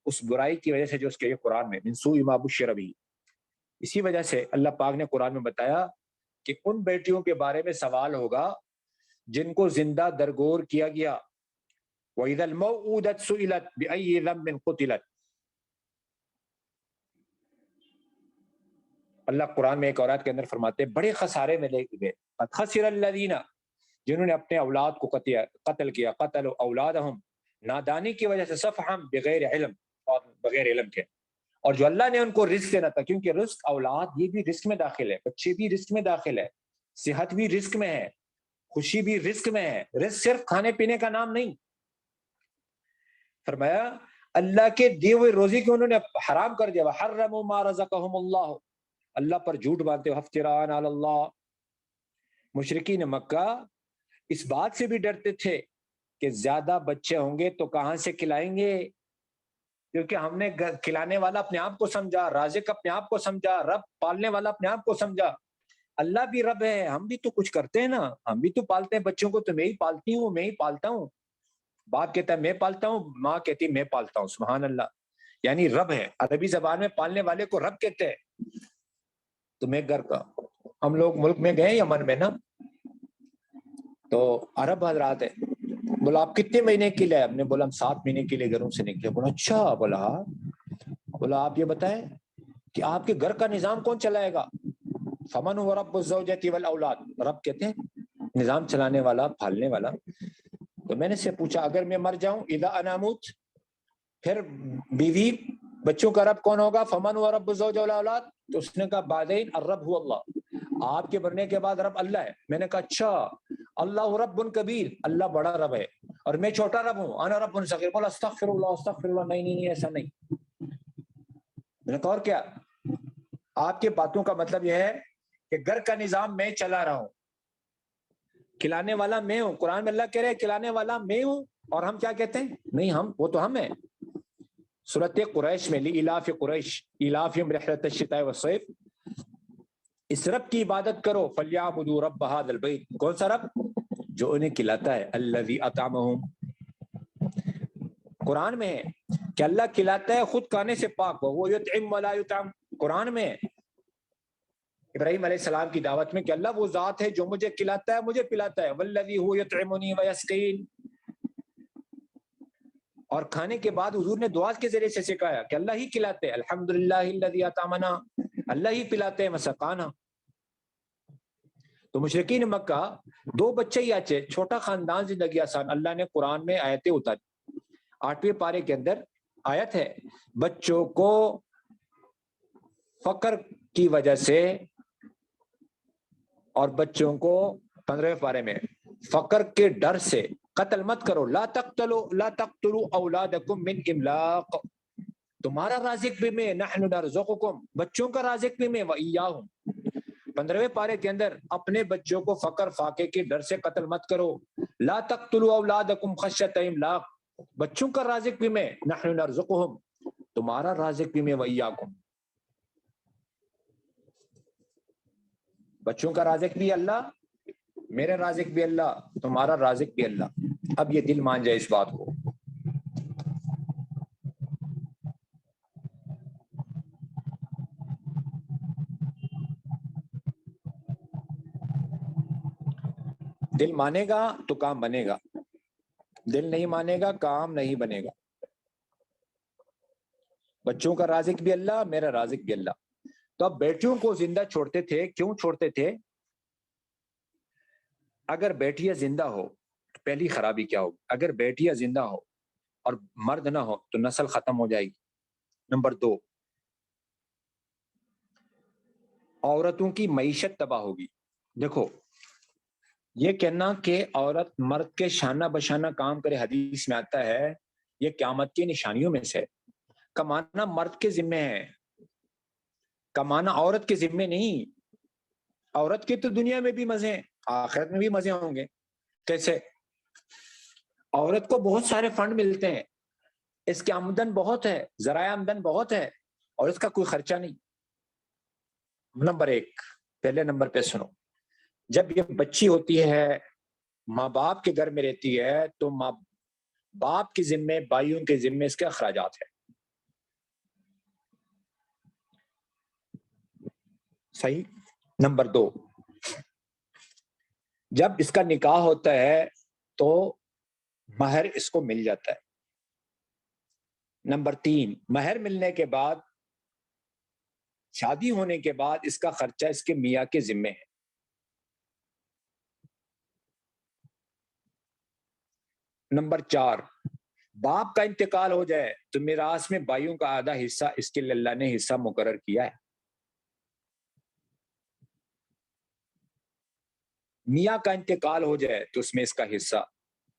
اس برائی کی وجہ سے جو اس کے قرآن میں مِن سُوءِ مَا بُشِّرَ بِهِ. اسی وجہ سے اللہ پاک نے قرآن میں بتایا کہ ان بیٹیوں کے بارے میں سوال ہوگا جن کو زندہ درگور کیا گیا. وَإِذَا الْمَوْءُودَةُ سُئِلَتْ بِأَيِّ ذَنبٍ قُتِلَتْ. اللہ قرآن میں ایک اورات کے اندر فرماتے ہیں بڑے خسارے میں لے گئے. قَدْ خَسِرَ الَّذِينَ، جنہوں نے اپنے اولاد کو قتل کیا. قَتَلُوا أَوْلَادَهُمْ، نادانی کی وجہ سے، سفحًا بغیر علم، اور بغیر علم کے. اور جو اللہ نے ان کو رزق دینا تھا، کیونکہ رزق اولاد یہ بھی رزق میں داخل ہے، بچے بھی رزق میں داخل ہے، صحت بھی رزق میں ہے، خوشی بھی رزق میں ہے. رزق صرف کھانے پینے کا نام نہیں. فرمایا اللہ کے دیے ہوئے روزی کو انہوں نے حرام کر دیا. وحرموا ما رزقهم اللہ، اللہ پر جھوٹ باندھتے ہو. افتراء علی اللہ. مشرکین مکہ اس بات سے بھی ڈرتے تھے کہ زیادہ بچے ہوں گے تو کہاں سے کھلائیں گے، کیونکہ ہم نے کھلانے والا اپنے آپ کو سمجھا، رازق اپنے آپ کو سمجھا، رب پالنے والا اپنے آپ کو سمجھا. اللہ بھی رب ہے، ہم بھی تو کچھ کرتے ہیں نا، ہم بھی تو پالتے ہیں بچوں کو. تو میں ہی پالتی ہوں، میں ہی پالتا ہوں. باپ کہتا ہے میں پالتا ہوں، ماں کہتی ہے میں پالتا ہوں. سبحان اللہ. یعنی رب ہے. عربی زبان میں پالنے والے کو رب کہتے ہیں. تو میں گھر کا، ہم لوگ ملک میں گئے یمن میں نا، تو عرب حضرات ہے. بولا آپ کتنے مہینے کے لیے؟ ہم نے بولا ہم 7 مہینے کے لیے گھروں سے نکلے. بولا اچھا. بولا آپ یہ بتائیں کہ آپ کے گھر کا نظام کون چلائے گا؟ فمن هو رب الزوجۃ والاولاد. رب کہتے ہیں نظام چلانے والا، پالنے والا. تو میں نے سے پوچھا اگر میں مر جاؤں اذا انا اموت، پھر بیوی بچوں کا رب کون ہوگا؟ فمن هو رب الزوج والاولاد. تو اس نے کہا بعدین الرب هو اللہ، آپ کے مرنے کے بعد رب اللہ ہے. میں نے کہا اچھا، اللہ رب کبیر، اللہ بڑا رب ہے اور میں چھوٹا رب ہوں، انا رب صغیر. بولا استغفر اللہ استغفر اللہ. نہیں نہیں ایسا نہیں. میں نے کہا اور کیا؟ آپ کے باتوں کا مطلب یہ ہے کہ گھر کا نظام میں چلا رہا ہوں، کھلانے والا میں ہوں. قرآن میں اللہ کہہ رہے ہیں کھلانے والا میں ہوں، اور ہم کیا کہتے ہیں؟ نہیں ہم، وہ تو ہم ہیں. سورۃ قریش میں لإلاف قریش إلافهم رحلة الشتاء والصيف، اس رب کی عبادت کرو. فلیعبدوا رب هذا البیت، کون سا رب؟ جو انہیں کھلاتا ہے. الذی اطعمهم، قرآن میں ہے کہ اللہ کھلاتا ہے خود کھانے سے پاک. وہ یطعم ولا یطعم. قرآن میں ابراہیم علیہ السلام کی دعوت میں کہ اللہ وہ ذات ہے جو مجھے کھلاتا ہے مجھے پلاتا ہے. والذی هو یطعمنی ویسقین. اور کھانے کے بعد حضور نے دعا کے ذریعے سے سکھایا کہ اللہ ہی کھلاتے ہیں. الحمدللہ الذی اطعمنا، اللہ ہی پلاتے ہیں. وسقانا. تو مشرکین مکہ، دو بچے ہی اچھے، چھوٹا خاندان، زندگی آسان. اللہ نے قرآن میں آیتیں اتاری. 8ویں پارے کے اندر آیت ہے بچوں کو فقر کی وجہ سے، اور بچوں کو 15ویں پارے میں فقر کے ڈر سے قتل مت کرو. لا تقتلوا اولادکم من املاق، تمہارا رازق بھی میں، نحن نرزقکم، بچوں کا رازق بھی میں، وإیاہم. 15ویں پارے کے اندر اپنے بچوں کو فقر فاقے کے ڈر سے قتل مت کرو. لا تقتلوا اولادکم خشیۃ املاق، بچوں کا رازق بھی میں، نحن نرزقہم، تمہارا رازق بھی میں، وإیاکم. بچوں کا رازق بھی اللہ، میرے رازق بھی اللہ، تمہارا رازق بھی اللہ. اب یہ دل مان جائے اس بات کو. دل مانے گا تو کام بنے گا، دل نہیں مانے گا کام نہیں بنے گا. بچوں کا رازق بھی اللہ، میرا رازق بھی اللہ. تو اب بیٹیوں کو زندہ چھوڑتے تھے، کیوں چھوڑتے تھے؟ اگر بیٹیاں زندہ ہو تو پہلی خرابی کیا ہوگی؟ اگر بیٹیاں زندہ ہو اور مرد نہ ہو تو نسل ختم ہو جائے گی. نمبر 2، عورتوں کی معیشت تباہ ہوگی. دیکھو یہ کہنا کہ عورت مرد کے شانہ بشانہ کام کرے، حدیث میں آتا ہے یہ قیامت کی نشانیوں میں سے. کمانا مرد کے ذمے ہے، کمانا عورت کے ذمے نہیں. عورت کے تو دنیا میں بھی مزے ہیں، آخرت میں بھی مزے ہوں گے. کیسے؟ عورت کو بہت سارے فنڈ ملتے ہیں، اس کی آمدن بہت ہے، ذرائع آمدن بہت ہے، اور اس کا کوئی خرچہ نہیں. نمبر 1، پہلے نمبر پہ سنو، جب یہ بچی ہوتی ہے ماں باپ کے گھر میں رہتی ہے تو ماں باپ کے ذمے، بھائیوں کے ذمے اس کے اخراجات ہیں. صحیح. نمبر 2، جب اس کا نکاح ہوتا ہے تو مہر اس کو مل جاتا ہے. نمبر 3، مہر ملنے کے بعد، شادی ہونے کے بعد اس کا خرچہ اس کے میاں کے ذمے ہے. نمبر 4، باپ کا انتقال ہو جائے تو میراث میں بھائیوں کا آدھا حصہ اس کے لیے اللہ نے حصہ مقرر کیا ہے. میاں کا انتقال ہو جائے تو اس میں اس کا حصہ،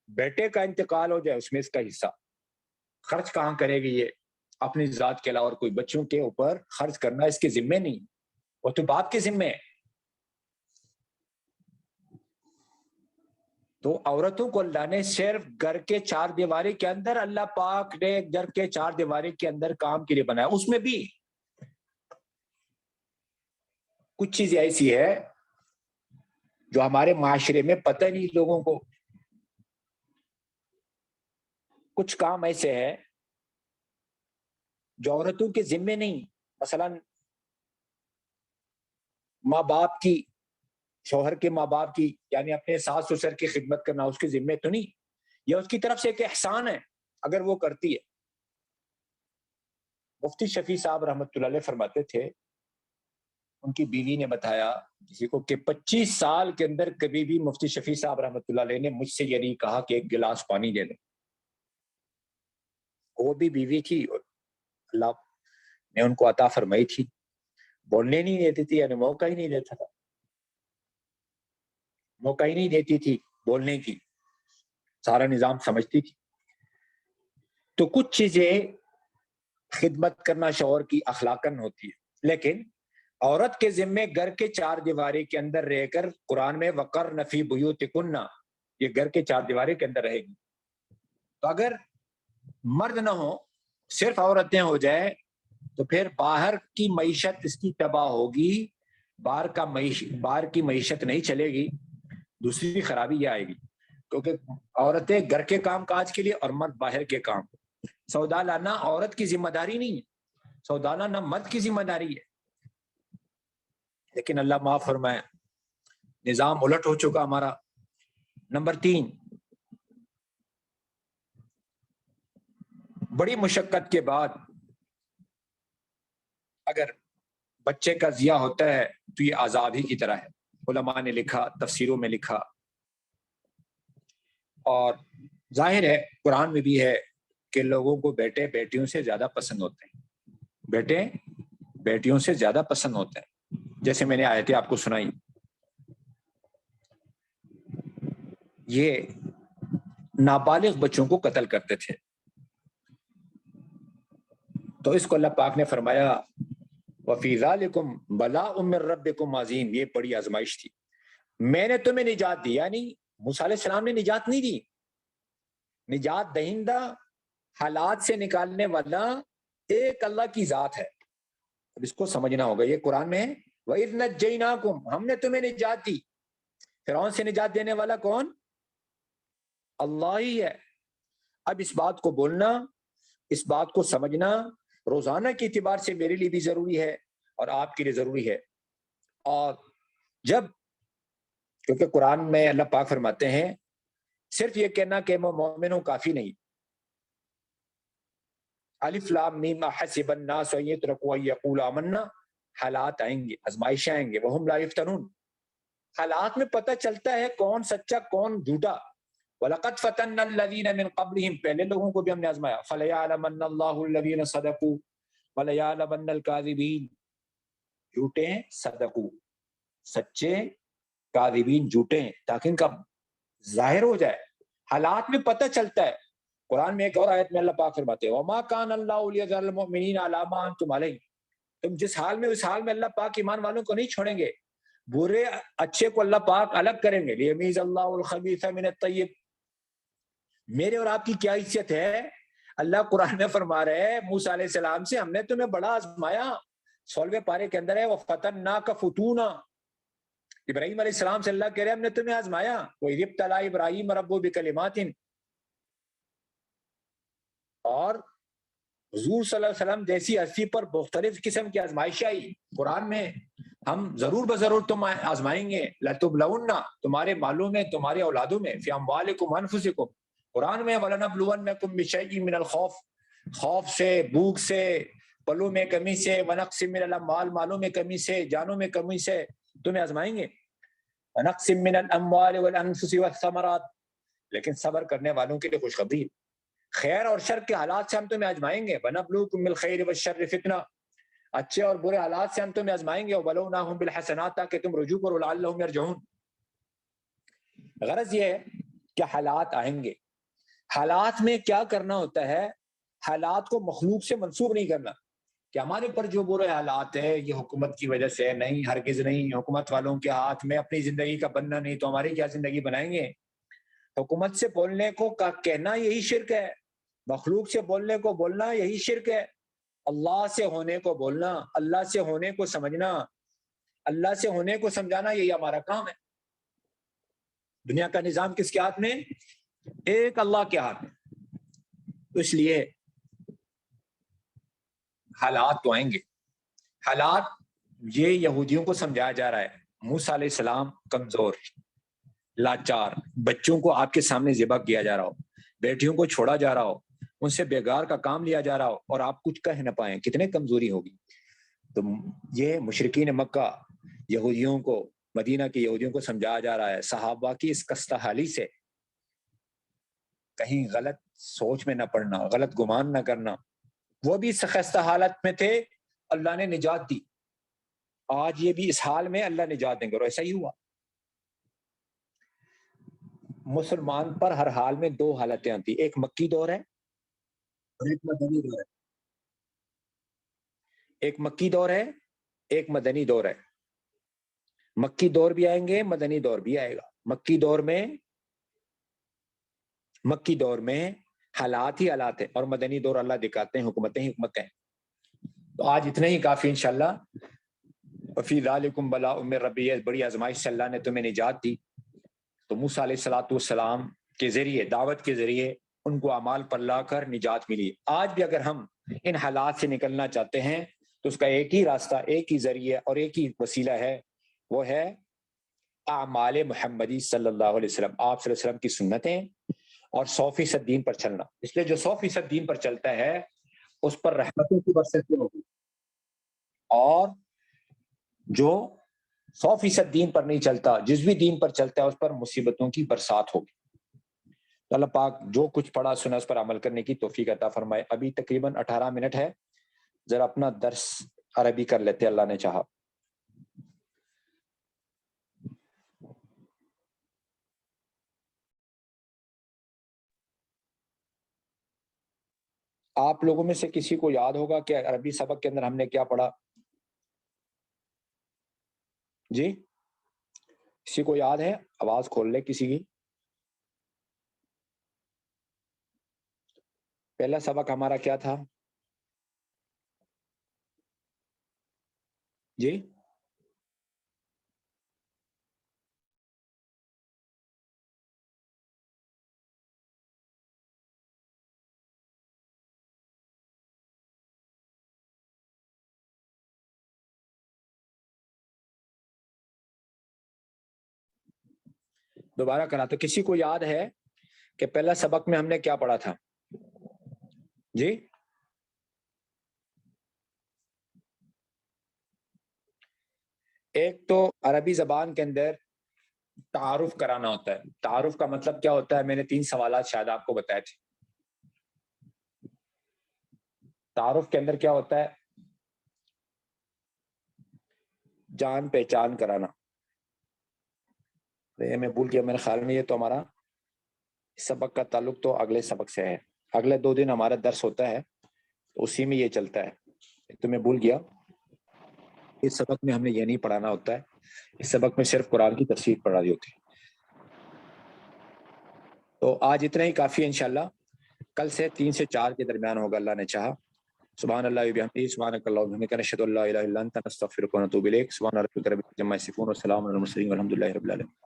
بیٹے کا انتقال ہو جائے اس میں اس کا حصہ. خرچ کہاں کرے گی یہ؟ اپنی ذات کے علاوہ اور کوئی بچوں کے اوپر خرچ کرنا اس کے ذمے نہیں، وہ تو باپ کے ذمے ہے. تو عورتوں کو اللہ نے صرف گھر کے 4 دیواری کے اندر، اللہ پاک نے گھر کے 4 دیواری کے اندر کام کے لیے بنایا. اس میں بھی کچھ چیزیں ایسی ہے جو ہمارے معاشرے میں پتہ نہیں لوگوں کو. کچھ کام ایسے ہیں جو عورتوں کے ذمے نہیں. مثلا ماں باپ کی، شوہر کے ماں باپ کی، یعنی اپنے ساس سسر کی خدمت کرنا اس کے ذمے تو نہیں، یہ اس کی طرف سے ایک احسان ہے اگر وہ کرتی ہے. مفتی شفیع صاحب رحمۃ اللہ علیہ فرماتے تھے ان کی بیوی نے بتایا کسی کو کہ 25 سال کے اندر کبھی بھی مفتی شفیع صاحب رحمۃ اللہ علیہ نے مجھ سے یہ نہیں کہا کہ ایک گلاس پانی دے دیں. وہ بھی بیوی تھی، اللہ نے ان کو عطا فرمائی تھی، بولنے نہیں دیتی تھی، یعنی موقع ہی نہیں دیتا تھا، موقع ہی نہیں دیتی تھی بولنے کی، سارا نظام سمجھتی تھی. تو کچھ چیزیں خدمت کرنا شوہر کی اخلاقاً ہوتی ہے، لیکن عورت کے ذمے گھر کے چار دیواری کے اندر رہ کر قرآن میں وقرن فی بیوتکن، یہ گھر کے چار دیواری کے اندر رہے گی. تو اگر مرد نہ ہو صرف عورتیں ہو جائے تو پھر باہر کی معیشت اس کی تباہ ہوگی، باہر کی معیشت نہیں چلے گی. دوسری خرابی یہ آئے گی کیونکہ عورتیں گھر کے کام کاج کے لیے اور مرد باہر کے کام. سودا لانا عورت کی ذمہ داری نہیں ہے، سودا لانا مرد کی ذمہ داری ہے. لیکن اللہ معاف فرمائے، نظام الٹ ہو چکا ہمارا. نمبر 3، بڑی مشقت کے بعد اگر بچے کا ضیاء ہوتا ہے تو یہ عذاب ہی کی طرح ہے. علماء نے لکھا، تفسیروں میں لکھا، اور ظاہر ہے قرآن میں بھی ہے کہ لوگوں کو بیٹے بیٹیوں سے زیادہ پسند ہوتے ہیں، بیٹے بیٹیوں سے زیادہ پسند ہوتے ہیں. جیسے میں نے آیتیں آپ کو سنائی، یہ نابالغ بچوں کو قتل کرتے تھے. تو اس کو اللہ پاک نے فرمایا وَفِي ذَلِكُمْ بَلَاءٌ مِّن رَبِّكُمْ عَظِيمٌ، یہ بڑی آزمائش تھی. میں نے تمہیں نجات دی، یعنی موسیٰ علیہ السلام نے نجات نہیں دی. نجات دہندہ، حالات سے نکالنے والا ایک اللہ کی ذات ہے. اب اس کو سمجھنا ہوگا. یہ قرآن میں ہے وَإِذْ نَجَّيْنَاكُمْ، ہم نے تمہیں نجات دی. فرعون سے نجات دینے والا کون؟ اللہ ہی ہے. اب اس بات کو بولنا، اس بات کو سمجھنا روزانہ کے اعتبار سے میرے لیے بھی ضروری ہے اور آپ کے لیے ضروری ہے. اور جب، کیونکہ قرآن میں اللہ پاک فرماتے ہیں صرف یہ کہنا کہ میں مومن ہوں کافی نہیں. الف لام میم حسب الناس ان یترکوا ان یقولوا آمنا، حالات آئیں گے، آزمائشیں آئیں گے. وہم لا یفتنون، حالات میں پتہ چلتا ہے کون سچا کون جھوٹا. وَلَقَدْ فَتَنَّا الَّذِينَ مِن قَبْلِهِمْ، پہلے لوگوں کو بھی ہم نے آزمایا. فَلَيَعْلَمَنَّ اللَّهُ الَّذِينَ صَدَقُوا وَلَيَعْلَمَنَّ الْكَاذِبِينَ، جھوٹے ہیں صدقو، سچے کاذبین جھوٹے ہیں، تاکہ ان کا ظاہر ہو جائے. حالات میں پتہ چلتا ہے. قرآن میں ایک اور آیت میں اللہ پاک فرماتے ہیں وَمَا كَانَ اللَّهُ لِيَذَرَ الْمُؤْمِنِينَ عَلَىٰ مَا أَنتُمْ عَلَيْهِ، تم جس حال میں اس حال میں اللہ پاک ایمان والوں کو نہیں چھوڑیں گے. برے اچھے کو اللہ پاک الگ کریں گے. لِيَمِيزَ اللَّهُ الْخَبِيثَ مِنَ الطَّيِّبِ، میرے اور آپ کی کیا حیثیت ہے؟ اللہ قرآن میں فرما رہے ہیں موسیٰ علیہ السلام سے ہم نے تمہیں بڑا آزمایا. 16ویں پارے کے اندر ہے وَفَتَنَّاكَ فُتُونًا، ابراہیم علیہ السلام سے اللہ کہہ رہے ہیں ہم نے تمہیں آزمایا. وَإِذِ ابْتَلَىٰ إِبْرَاهِيمَ رَبُّهُ بِكَلِمَاتٍ، اور حضور صلی اللہ علیہ وسلم جیسی ہستی پر مختلف قسم کی آزمائش آئی. قرآن میں ہم ضرور بضرور تم آزمائیں گے. لَتُبْلَوُنَّ، تمہارے مالوں میں، تمہارے اولادوں میں. فِي أَمْوَالِكُمْ وَأَنفُسِكُمْ، قرآن میں وَلَنَبْلُوَنَّكُمْ بِشَيْءٍ مِّنَ الْخَوْفِ، خوف سے، بھوک سے، پلوں میں کمی سے، وَنَقْصٍ مِّنَ الْأَمْوَالِ، مالوں میں کمی سے، جانوں میں کمی سے تمہیں آزمائیں گے. وَنَقْصٍ مِّنَ الْأَمْوَالِ وَالْأَنفُسِ وَالثَّمَرَاتِ، لیکن صبر کرنے والوں کے لیے خوشخبری. خیر اور شر کے حالات سے ہم تمہیں آزمائیں گے. وَنَبْلُوكُم بِالْخَيْرِ وَالشَّرِّ فِتْنَةً، اچھے اور برے حالات سے ہم تمہیں آزمائیں گے. وَبَلَوْنَاهُم بِالْحَسَنَاتِ، تاکہ تم رجوع کرو. لَعَلَّهُمْ يَرْجِعُونَ. غرض یہ ہے کہ حالات آئیں گے. حالات میں کیا کرنا ہوتا ہے؟ حالات کو مخلوق سے منسوب نہیں کرنا کہ ہمارے پر جو برے حالات ہیں یہ حکومت کی وجہ سے. نہیں، ہرگز نہیں. حکومت والوں کے ہاتھ میں اپنی زندگی کا بننا نہیں تو ہماری کیا زندگی بنائیں گے. حکومت سے بولنے کو کہنا یہی شرک ہے، مخلوق سے بولنے کو بولنا یہی شرک ہے. اللہ سے ہونے کو بولنا، اللہ سے ہونے کو سمجھنا، اللہ سے ہونے کو سمجھانا، یہی ہمارا کام ہے. دنیا کا نظام کس کے ہاتھ میں؟ ایک اللہ کے ہاتھ میں. تو اس لیے حالات تو آئیں گے. حالات یہ یہودیوں کو سمجھایا جا رہا ہے. موسیٰ علیہ السلام کمزور، لاچار، بچوں کو آپ کے سامنے ذبح کیا جا رہا ہو، بیٹیوں کو چھوڑا جا رہا ہو، ان سے بیگار کا کام لیا جا رہا ہو اور آپ کچھ کہہ نہ پائیں، کتنے کمزوری ہوگی. تو یہ مشرکین مکہ یہودیوں کو، مدینہ کے یہودیوں کو سمجھایا جا رہا ہے صحابہ کی اس خستہ حالی سے کہیں غلط سوچ میں نہ پڑنا، غلط گمان نہ کرنا. وہ بھی اس خستہ حالت میں تھے، اللہ نے نجات دی. آج یہ بھی اس حال میں اللہ نجات دیں گے، اور ایسا ہی ہوا. مسلمان پر ہر حال میں دو حالتیں آتی، ایک مکی دور ہے اور ایک مدنی دور ہے. ایک مکی دور ہے، ایک مدنی دور ہے. مکی دور بھی آئیں گے، مدنی دور بھی آئے گا. مکی دور میں حالات ہی حالات ہیں، اور مدنی دور اللہ دکھاتے ہیں حکومتیں ہی حکومتیں. تو آج اتنا ہی کافی انشاءاللہ. وفی ذالکم بلاء من ربی، بڑی آزمائش سے اللہ نے تمہیں نجات دی. تو موسیٰ علیہ السلام کے ذریعے، دعوت کے ذریعے ان کو اعمال پر لا کر نجات ملی. آج بھی اگر ہم ان حالات سے نکلنا چاہتے ہیں تو اس کا ایک ہی راستہ، ایک ہی ذریعہ اور ایک ہی وسیلہ ہے، وہ ہے اعمال محمدی صلی اللہ علیہ وسلم، آپ صلی اللہ علیہ وسلم کی سنتیں اور 100% دین پر چلنا. اس لیے جو 100% دین پر چلتا ہے اس پر رحمتوں کی برساتیں ہوگی، اور جو 100% دین پر نہیں چلتا، جس بھی دین پر چلتا ہے اس پر مصیبتوں کی برسات ہوگی. اللہ پاک جو کچھ پڑھا سنا اس پر عمل کرنے کی توفیق عطا فرمائے. ابھی تقریباً 18 منٹ ہے، ذرا اپنا درس عربی کر لیتے اللہ نے چاہا. آپ لوگوں میں سے کسی کو یاد ہوگا کہ عربی سبق کے اندر ہم نے کیا پڑھا؟ جی کسی کو یاد ہے؟ آواز کھول لے کسی کی. پہلا سبق ہمارا کیا تھا؟ جی دوبارہ کرا. تو کسی کو یاد ہے کہ پہلا سبق میں ہم نے کیا پڑھا تھا؟ جی ایک تو عربی زبان کے اندر تعارف کرانا ہوتا ہے. تعارف کا مطلب کیا ہوتا ہے؟ میں نے 3 سوالات شاید آپ کو بتائے تھے. تعارف کے اندر کیا ہوتا ہے؟ جان پہچان کرانا. میں بھول گیا، میرے خیال میں یہ تو ہمارا سبق کا تعلق تو اگلے سبق سے ہے. اگلے 2 دن ہمارا درس ہوتا ہے تو اسی میں یہ چلتا ہے. تو میں بھول گیا، اس سبق میں ہم نے یہ نہیں پڑھانا ہوتا ہے. اس سبق میں صرف قرآن کی تفسیر پڑھا رہی ہوتی ہے. تو آج اتنا ہی کافی ہے انشاءاللہ. کل سے 3 سے 4 کے درمیان ہوگا اللہ نے چاہا. سبحان اللہ وبحمدہ، سبحانک اللہم وبحمدک، نشہد ان لا الہ الا انت، نستغفرک ونتوب الیک. سبحان ربک رب العزۃ عما یصفون، وسلام علی المرسلین، والحمد للہ رب العالمین.